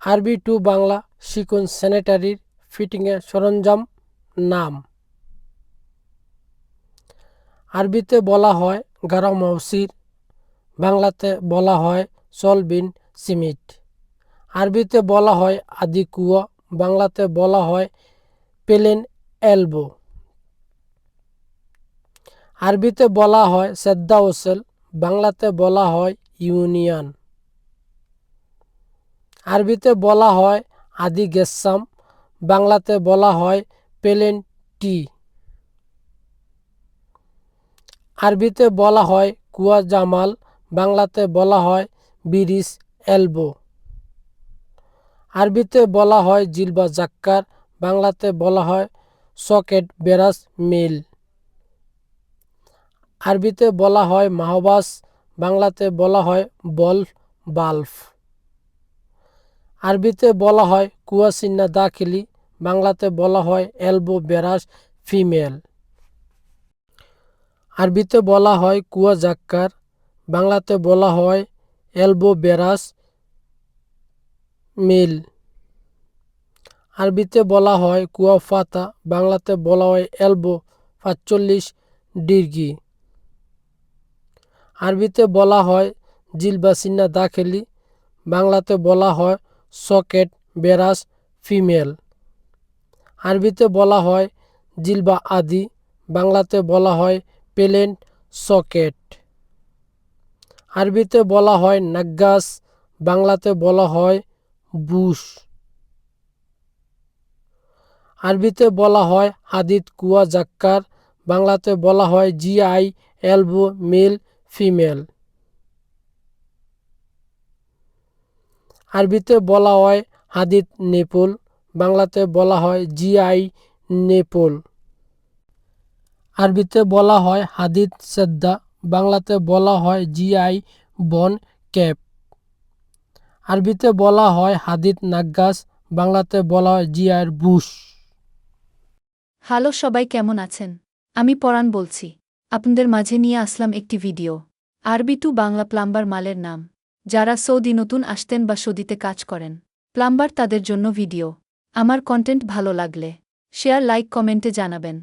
আরবি টু বাংলা শিখুন স্যানিটারি ফিটিংয়ের সরঞ্জাম নাম। আরবিতে বলা হয় গারা মৌসির, বাংলাতে বলা হয় সলবিন সিমিট। আরবিতে বলা হয় আদি কুয়া, বাংলাতে বলা হয় পেলেন এলবো। আরবিতে বলা হয় সেদ্দা ওসেল, বাংলাতে বলা হয় ইউনিয়ন। আরবিতে বলা হয় আদি গেসাম, বাংলাতে বলা হয় পেলেন টি। আরবিতে বলা হয় কুয়া জামাল, বাংলাতে বলা হয় বিরিস এলবো। আরবিতে বলা হয় জিলবা জাক্কার, বাংলাতে বলা হয় সকেট বেরাস মিল। আরবিতে বলা হয় মাহবাস, বাংলাতে বলা হয় বল বাল্ব। আরবিতে বলা হয় কুয়াশিন্না দাখিলি, বাংলাতে বলা হয় এলবো বেরাস ফিমেল। আরবিতে বলা হয় কুয়া জাক্কার, বাংলাতে বলা হয় এলবো বেরাস মিল। আরবিতে বলা হয় কুয়া ফাতা, বাংলাতে বলা হয় এলবো 45 ডিগ্রি। আরবিতে বলা হয় জিলবাসিন্না দাখিলি, বাংলাতে বলা হয় সকেট বেরাস ফিমেল। আরবিতে বলা হয় জিলবা আদি, বাংলাতে বলা হয় পেলেন্ট সকেট। আরবিতে বলা হয় নাগ্গাস, বাংলাতে বলা হয় বুশ। আরবিতে বলা হয় হাদিদ কুয়া জাক্কার, বাংলাতে বলা হয় জিআই এলবো মেল ফিমেল। আরবিতে বলা হয় হাদিদ নেপোল, বাংলাতে বলা হয় জিআই নেপোল। আরবিতে বলা হয় হাদিদ সেদ্দা, বাংলাতে বলা হয় জিআই বন ক্যাপ। আরবিতে বলা হয় হাদিদ নাগ্গাস, বাংলাতে বলা হয় জিআই বুশ। হ্যালো সবাই, কেমন আছেন? আমি পরাণ বলছি। আপনাদের মাঝে নিয়ে আসলাম একটি ভিডিও। আরবি টু বাংলা প্লাম্বার মালের নাম। যারা সৌদি নতুন আসতেন বা সৌদিতে কাজ করেন, প্লাম্বার তাদের জন্য ভিডিও। আমার কন্টেন্ট ভালো লাগলে শেয়ার, লাইক, কমেন্টে জানাবেন।